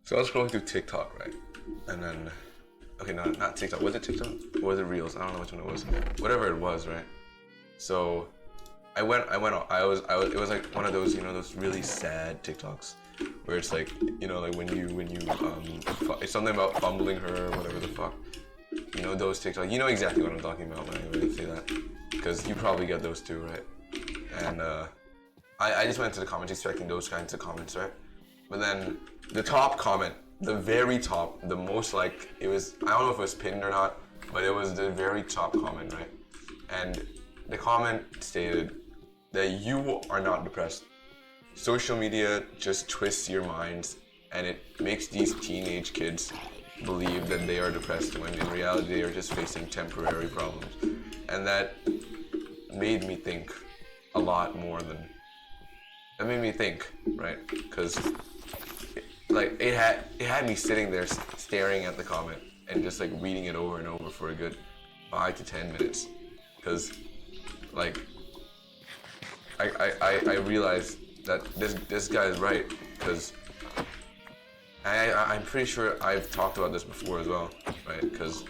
So I was scrolling through TikTok, right? And then, okay, no, not TikTok. Was it TikTok? Or was it Reels? I don't know which one it was. Whatever it was, right? So I went. It was like one of those, those really sad TikToks, where it's like, like when you, it's something about fumbling her or whatever the fuck. Those TikTok. You know exactly what I'm talking about when I really say that, because you probably get those too, right? And I just went to the comments expecting those kinds of comments, right? But then the top comment, the very top, the most like, it was, I don't know if it was pinned or not, but it was the very top comment, right? And the comment stated that you are not depressed. Social media just twists your minds and it makes these teenage kids believe that they are depressed when in reality they are just facing temporary problems. And that made me think a lot more than, that made me think, right? Because like it had me sitting there staring at the comment and just like reading it over and over for a good 5 to 10 minutes, because like I realized that this guy is right, because I'm pretty sure I've talked about this before as well, right? Because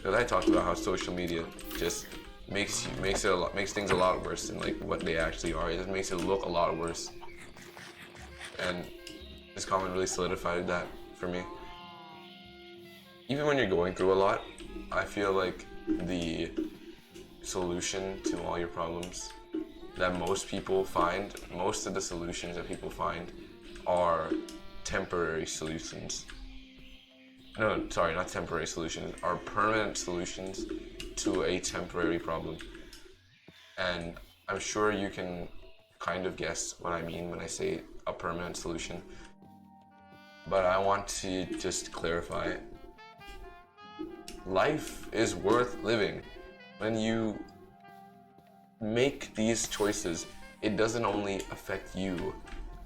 I talked about how social media just makes things a lot worse than like what they actually are. It just makes it look a lot worse. And this comment really solidified that for me. Even when you're going through a lot, I feel like the solution to all your problems that most of the solutions that people find are temporary solutions. No, sorry, not temporary solutions, are permanent solutions to a temporary problem. And I'm sure you can kind of guess what I mean when I say a permanent solution. But I want to just clarify. Life is worth living. When you make these choices, it doesn't only affect you.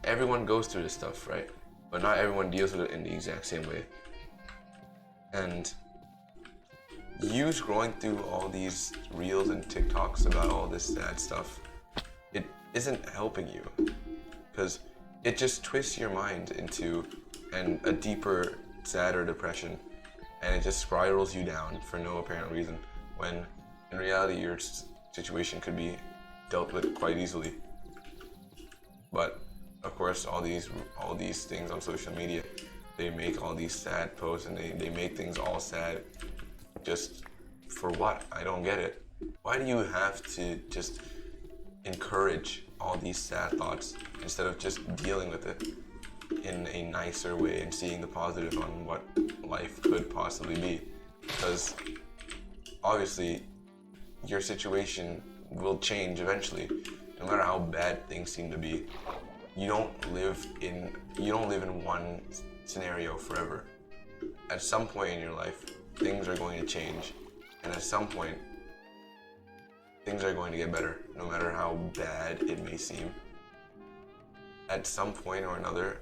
Everyone goes through this stuff, right? But not everyone deals with it in the exact same way. And you scrolling through all these reels and TikToks about all this sad stuff, it isn't helping you, because it just twists your mind into a deeper, sadder depression, and it just spirals you down for no apparent reason, when in reality your situation could be dealt with quite easily. But of course, all these things on social media, they make all these sad posts and they make things all sad. Just for what? I don't get it. Why do you have to just encourage all these sad thoughts instead of just dealing with it in a nicer way and seeing the positive on what life could possibly be? Because obviously your situation will change eventually, no matter how bad things seem to be. You don't live in one scenario forever. At some point in your life, things are going to change, and at some point, things are going to get better, no matter how bad it may seem. At some point or another,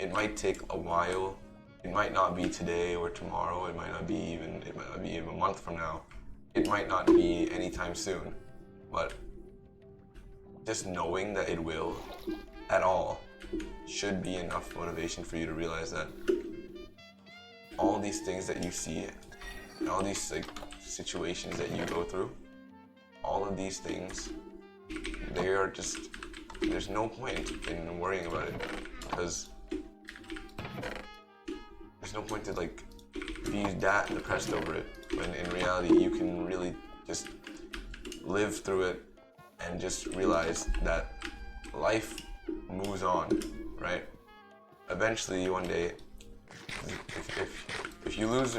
it might take a while. It might not be today or tomorrow. It might not be even a month from now. It might not be anytime soon. But just knowing that it will at all should be enough motivation for you to realize that all these things that you see and all these like situations that you go through, all of these things, they are just, there's no point in worrying about it, because there's no point to like be that depressed over it, when in reality you can really just live through it and just realize that life moves on, right? Eventually, one day, if you lose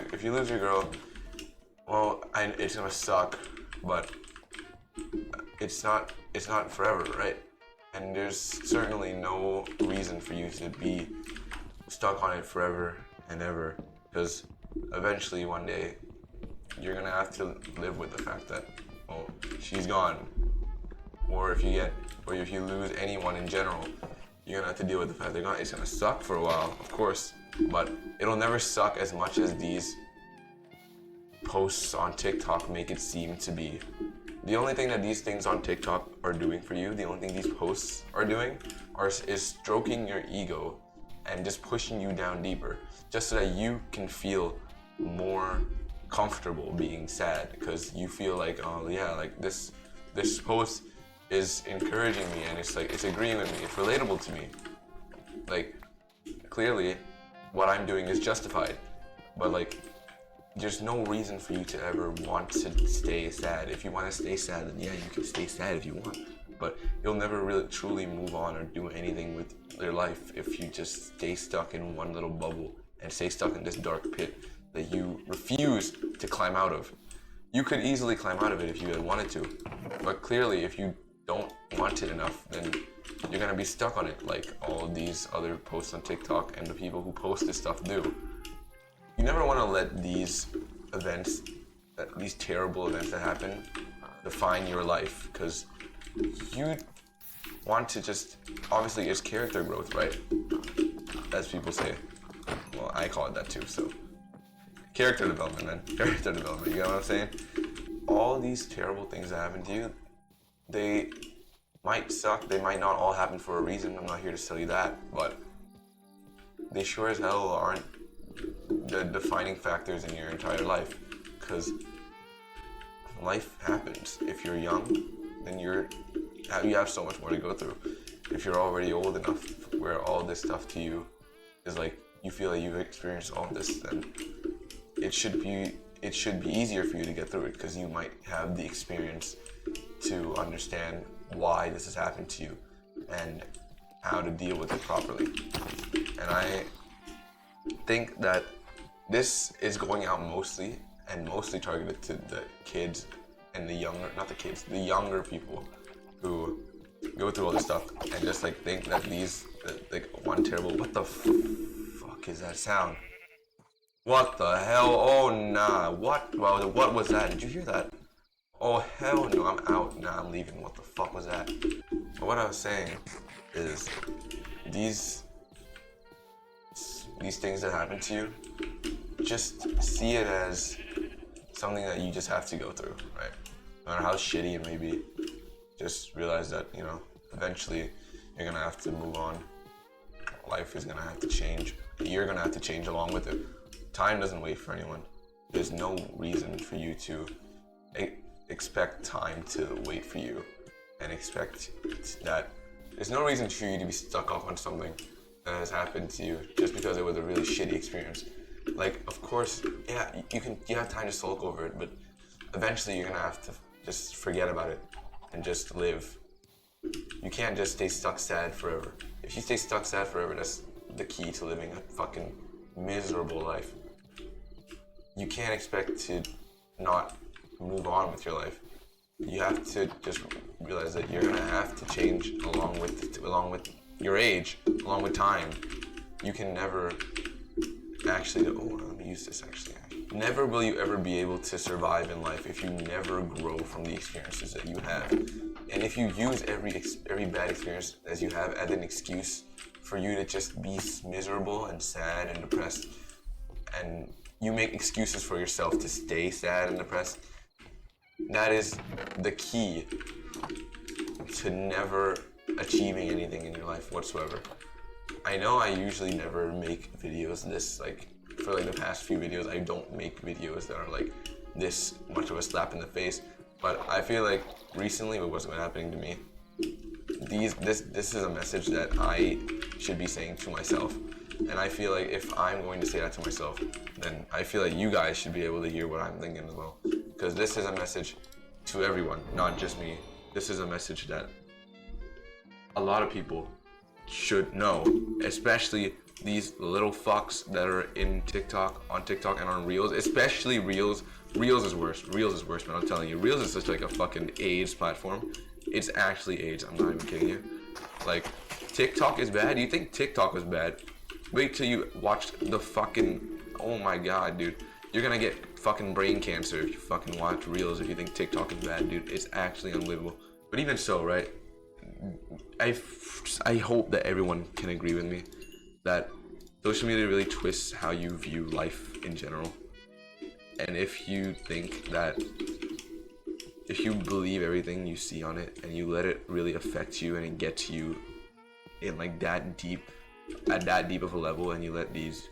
your girl, well, it's gonna suck, but it's not forever, right? And there's certainly no reason for you to be stuck on it forever and ever, because eventually one day you're gonna have to live with the fact that, well, she's gone. Or if you lose anyone in general, you're gonna have to deal with the fact that it's gonna suck for a while, of course, but it'll never suck as much as these posts on TikTok make it seem to be. The only thing that these things on TikTok are doing for you, the only thing these posts are doing, is stroking your ego and just pushing you down deeper, just so that you can feel more comfortable being sad, because you feel like, oh yeah, like this post is encouraging me, and it's like, it's agreeing with me, it's relatable to me. Like, clearly what I'm doing is justified, but like, there's no reason for you to ever want to stay sad. If you want to stay sad, then yeah, you can stay sad if you want, but you'll never really truly move on or do anything with your life if you just stay stuck in one little bubble and stay stuck in this dark pit that you refuse to climb out of. You could easily climb out of it if you had wanted to, but clearly if you don't want it enough, then you're gonna be stuck on it, like all of these other posts on TikTok and the people who post this stuff do. You never want to let these events, these terrible events that happen, define your life, because you want to just, obviously it's character growth, right? As people say. Well, I call it that too, so. Character development, man. Character development, you know what I'm saying? All these terrible things that happen to you, they might suck, they might not all happen for a reason, I'm not here to tell you that, but they sure as hell aren't the defining factors in your entire life, because life happens. If you're young, then you have so much more to go through. If you're already old enough where all this stuff to you is like, you feel like you've experienced all this, then it should be easier for you to get through it, because you might have the experience to understand why this has happened to you and how to deal with it properly. And I think that this is going out mostly targeted to the kids and the younger people who go through all this stuff and just like think that one terrible, what the fuck is that sound? What the hell? Oh nah, what was that? Did you hear that? Oh hell no, I'm out. Nah, I'm leaving. What the fuck was that? But what I was saying is, these things that happen to you, just see it as something that you just have to go through, right? No matter how shitty it may be, just realize that, you know, eventually you're gonna have to move on. Life is gonna have to change. You're gonna have to change along with it. Time doesn't wait for anyone. There's no reason for you to expect time to wait for you, and expect that there's no reason for you to be stuck up on something that has happened to you just because it was a really shitty experience. Like, of course, yeah, you have time to sulk over it, but eventually you're gonna have to just forget about it and just live. You can't just stay stuck sad forever. If you stay stuck sad forever, that's the key to living a fucking miserable life. You can't expect to not move on with your life. You have to just realize that you're gonna have to change along with your age, along with time. You can never actually, let me use this actually. Never will you ever be able to survive in life if you never grow from the experiences that you have. And if you use every bad experience as you have as an excuse for you to just be miserable and sad and depressed, and you make excuses for yourself to stay sad and depressed, that is the key to never achieving anything in your life whatsoever. I know I usually never make videos this, like, for like the past few videos, I don't make videos that are like this much of a slap in the face, but I feel like recently with what's been happening to me, this is a message that I should be saying to myself. And I feel like if I'm going to say that to myself, then I feel like you guys should be able to hear what I'm thinking as well. Because this is a message to everyone, not just me. This is a message that a lot of people should know, especially these little fucks that are on TikTok and on Reels, especially Reels. Reels is worse, man, I'm telling you. Reels is such like a fucking AIDS platform. It's actually AIDS, I'm not even kidding you. Like, TikTok is bad? You think TikTok was bad? Wait till you watch the fucking, oh my god, dude. You're gonna get fucking brain cancer if you fucking watch Reels if you think TikTok is bad, dude. It's actually unbelievable. But even so, right? I hope that everyone can agree with me that social media really twists how you view life in general. And if you think that, if you believe everything you see on it and you let it really affect you and it gets you in like that deep, at that deep of a level and you let these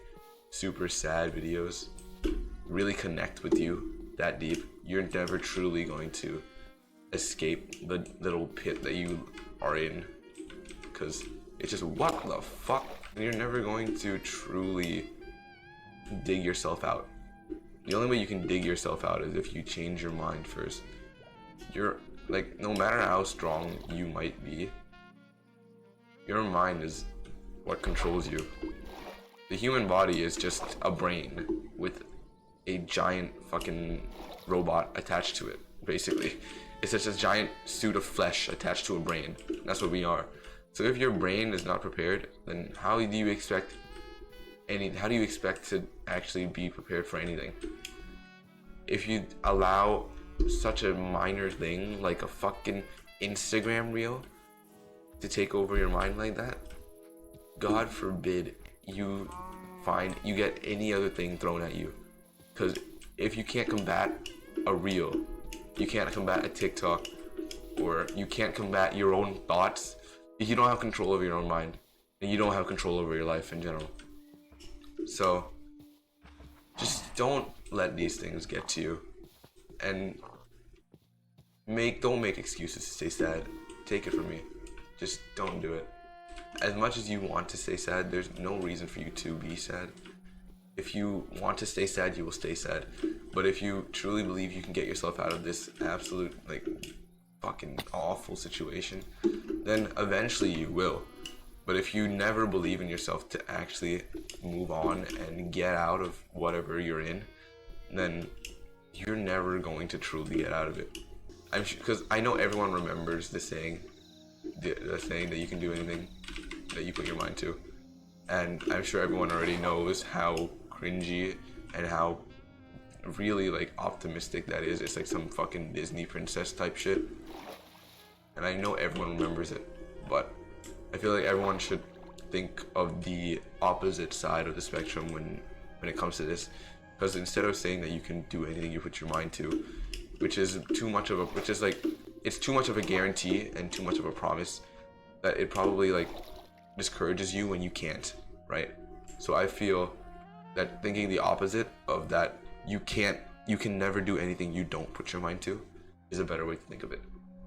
super sad videos really connect with you that deep, you're never truly going to escape the little pit that you are in, because it's just, what the fuck? And you're never going to truly dig yourself out. The only way you can dig yourself out is if you change your mind first. You're like, no matter how strong you might be, your mind is what controls you. The human body is just a brain with a giant fucking robot attached to it, basically. It's just a giant suit of flesh attached to a brain. That's what we are. So if your brain is not prepared, then how do you expect to actually be prepared for anything? If you allow such a minor thing like a fucking Instagram reel to take over your mind like that, God forbid you get any other thing thrown at you. Because if you can't combat a reel, you can't combat a TikTok, or you can't combat your own thoughts, you don't have control over your own mind, and you don't have control over your life in general. So just don't let these things get to you, and don't make excuses to stay sad. Take it from me. Just don't do it. As much as you want to stay sad, there's no reason for you to be sad. If you want to stay sad, you will stay sad. But if you truly believe you can get yourself out of this absolute, like, fucking awful situation, then eventually you will. But if you never believe in yourself to actually move on and get out of whatever you're in, then you're never going to truly get out of it. I'm sure, because I know everyone remembers the saying that you can do anything that you put your mind to, and I'm sure everyone already knows how cringy and how really like optimistic that is. It's like some fucking Disney princess type shit, and I know everyone remembers it, but I feel like everyone should think of the opposite side of the spectrum when it comes to this, because instead of saying that you can do anything you put your mind to, it's too much of a guarantee and too much of a promise, that it probably like discourages you when you can't, right? So I feel that thinking the opposite of that, you can never do anything you don't put your mind to, is a better way to think of it.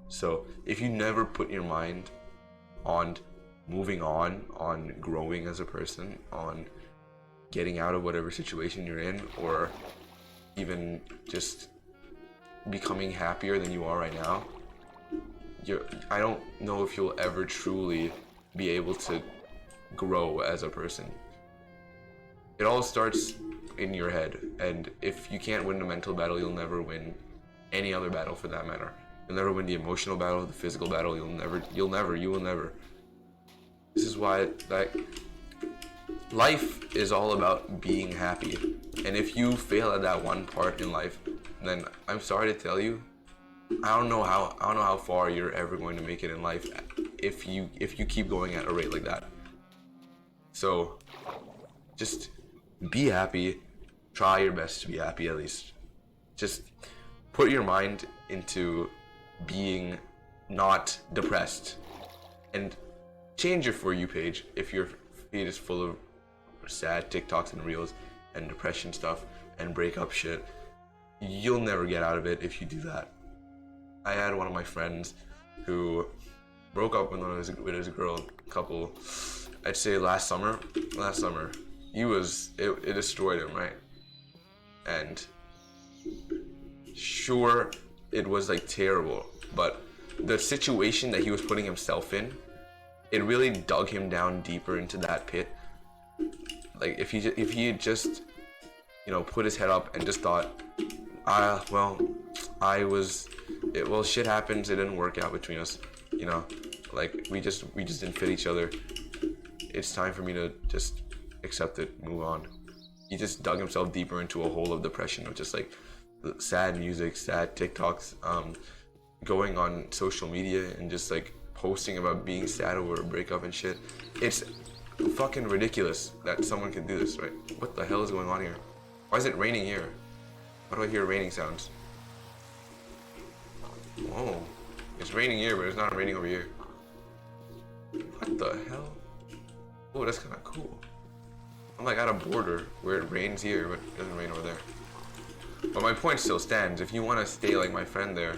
So if you never put your mind on moving on growing as a person, on getting out of whatever situation you're in, or even just becoming happier than you are right now, I don't know if you'll ever truly be able to grow as a person. It all starts in your head, and if you can't win the mental battle, you'll never win any other battle for that matter. You'll never win the emotional battle, the physical battle. You will never. This is why, like, life is all about being happy. And if you fail at that one part in life, then I'm sorry to tell you, I don't know how far you're ever going to make it in life if you keep going at a rate like that. So just be happy. Try your best to be happy, at least. Just put your mind into being not depressed, and change your For You page if your feed is full of sad TikToks and reels and depression stuff and breakup shit. You'll never get out of it if you do that. I had one of my friends who broke up with his girl couple, I'd say last summer. It destroyed him, right? And sure, it was like terrible, but the situation that he was putting himself in, it really dug him down deeper into that pit. Like if he had just, put his head up and just thought, shit happens, it didn't work out between us, like we just didn't fit each other. It's time for me to just accept it, move on. He just dug himself deeper into a hole of depression of just like sad music, sad TikToks, going on social media and just like posting about being sad over a breakup and shit. It's fucking ridiculous that someone can do this, right? What the hell is going on here? Why is it raining here? Why do I hear raining sounds? Whoa, it's raining here, but it's not raining over here. What the hell? Oh, that's kind of cool. I'm like at a border where it rains here, but it doesn't rain over there. But my point still stands. If you want to stay like my friend there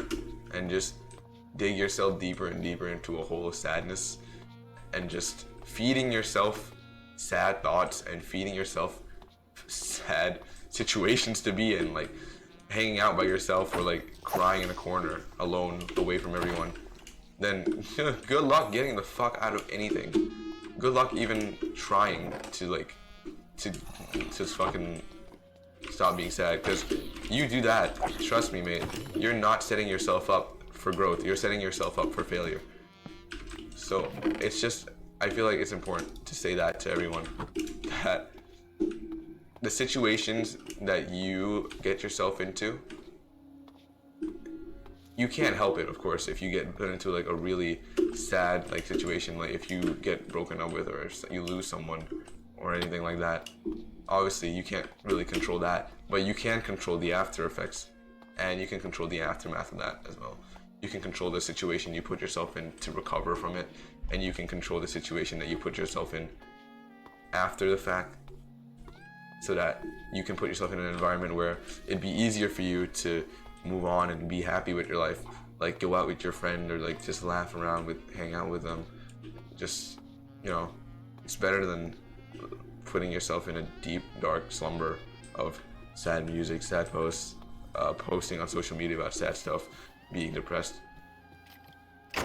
and just dig yourself deeper and deeper into a hole of sadness and just feeding yourself sad thoughts and feeding yourself sad situations to be in, like hanging out by yourself or like crying in a corner alone away from everyone, then good luck getting the fuck out of anything. Good luck even trying to like to fucking stop being sad, because you do that, trust me, mate, you're not setting yourself up for growth, you're setting yourself up for failure. So it's just, I feel like it's important to say that to everyone, that the situations that you get yourself into, you can't help it, of course, if you get put into like a really sad like situation, like if you get broken up with or you lose someone or anything like that. Obviously you can't really control that, but you can control the after effects, and you can control the aftermath of that as well. You can control the situation you put yourself in to recover from it, and you can control the situation that you put yourself in after the fact, so that you can put yourself in an environment where it'd be easier for you to move on and be happy with your life, like go out with your friend or like just laugh around with, hang out with them. Just, you know, it's better than putting yourself in a deep dark slumber of sad music, sad posts, posting on social media about sad stuff, being depressed.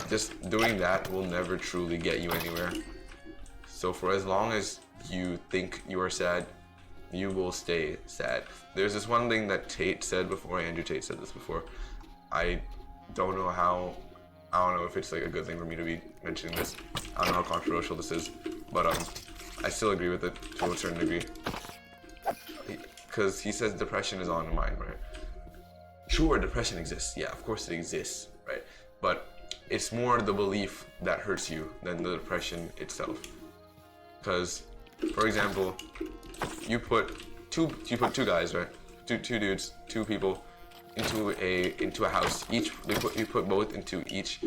Just doing that will never truly get you anywhere. So for as long as you think you are sad, you will stay sad. There's this one thing that Tate said before, Andrew Tate said this before. I don't know if it's like a good thing for me to be mentioning this. I don't know how controversial this is, but I still agree with it to a certain degree. Because he says depression is on the mind, right? Sure, depression exists. Yeah, of course it exists, right? But it's more the belief that hurts you than the depression itself. Because, for example, you put two guys, right? Two dudes, two people into a house. You put both into each.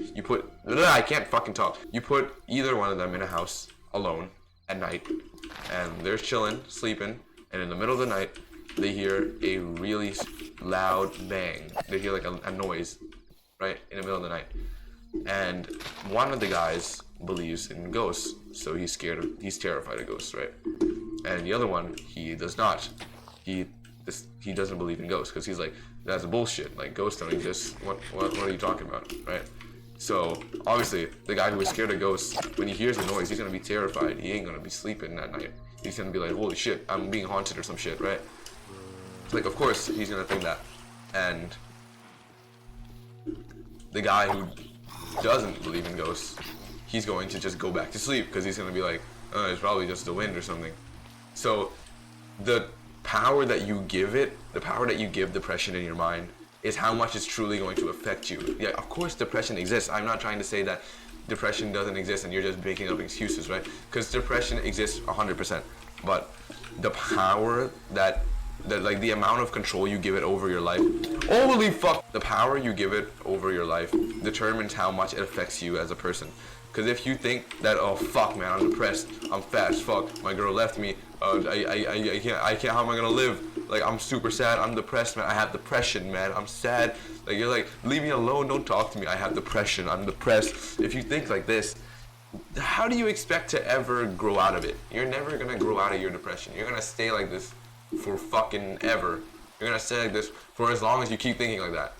I can't fucking talk. You put either one of them in a house alone at night, and they're chilling, sleeping, and in the middle of the night, they hear a really loud bang. They hear like a noise, right, in the middle of the night. And one of the guys believes in ghosts, so he's terrified of ghosts, right? And the other one, he does not. He doesn't believe in ghosts, because he's like, that's bullshit. Like, ghosts don't exist. What are you talking about, right? So obviously, the guy who is scared of ghosts, when he hears the noise, he's gonna be terrified. He ain't gonna be sleeping that night. He's gonna be like, holy shit, I'm being haunted or some shit, right? Like, of course, he's gonna think that. And the guy who doesn't believe in ghosts, he's going to just go back to sleep, because he's gonna be like, it's probably just the wind or something. So the power that you give it, the power that you give depression in your mind, is how much it's truly going to affect you. Yeah, of course depression exists. I'm not trying to say that depression doesn't exist and you're just making up excuses, right? Because depression exists 100%. But the power that like the amount of control you give it over your life, holy fuck, the power you give it over your life determines how much it affects you as a person. Because if you think that, oh fuck man, I'm depressed, I'm fat as fuck, my girl left me, I can't, how am I gonna live? Like, I'm super sad, I'm depressed, man, I have depression, man, I'm sad. Like, you're like, leave me alone, don't talk to me, I have depression, I'm depressed. If you think like this, how do you expect to ever grow out of it? You're never gonna grow out of your depression. You're gonna stay like this for fucking ever. You're gonna stay like this for as long as you keep thinking like that.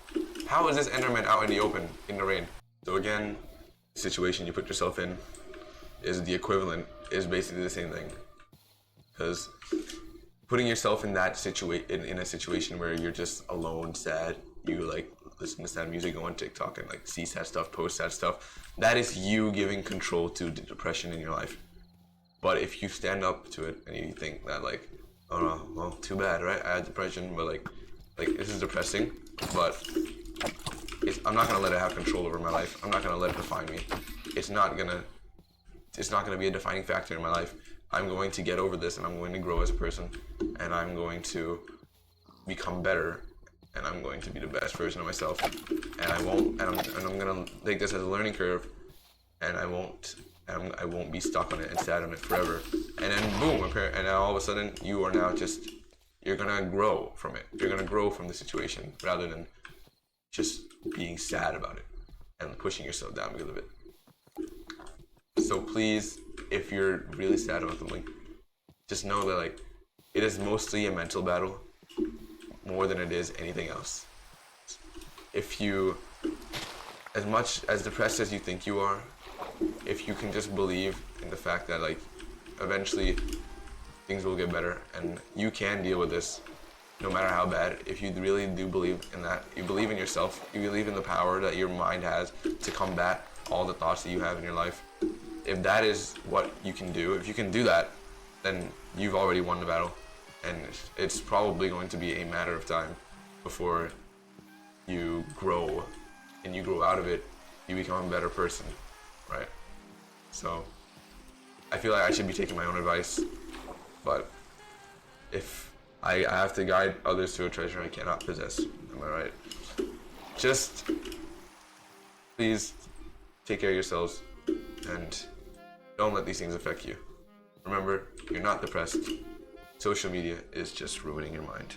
How is this Enderman out in the open, in the rain? So again, the situation you put yourself in is the equivalent, is basically the same thing. Because putting yourself in that in a situation where you're just alone, sad, you like listen to sad music, go on TikTok and like see sad stuff, post sad stuff, that is you giving control to the depression in your life. But if you stand up to it and you think that like, oh no, well, too bad, right? I had depression, but like this is depressing, but I'm not gonna let it have control over my life. I'm not gonna let it define me. It's not gonna be a defining factor in my life. I'm going to get over this, and I'm going to grow as a person, and I'm going to become better, and I'm going to be the best version of myself. And I'm gonna take this as a learning curve, and I won't and I won't be stuck on it and sad on it forever. And then boom, and now all of a sudden you are now just, you're gonna grow from it. You're gonna grow from the situation rather than just being sad about it and pushing yourself down because of it. So please, if you're really sad about something, just know that like it is mostly a mental battle more than it is anything else. If you, as much as depressed as you think you are, if you can just believe in the fact that like eventually things will get better and you can deal with this no matter how bad, if you really do believe in that, you believe in yourself, you believe in the power that your mind has to combat all the thoughts that you have in your life, if that is what you can do, if you can do that, then you've already won the battle. And it's probably going to be a matter of time before you grow, and you grow out of it, you become a better person, right? So I feel like I should be taking my own advice, but if I have to guide others to a treasure I cannot possess, am I right? Just please take care of yourselves and don't let these things affect you. Remember, you're not depressed. Social media is just ruining your mind.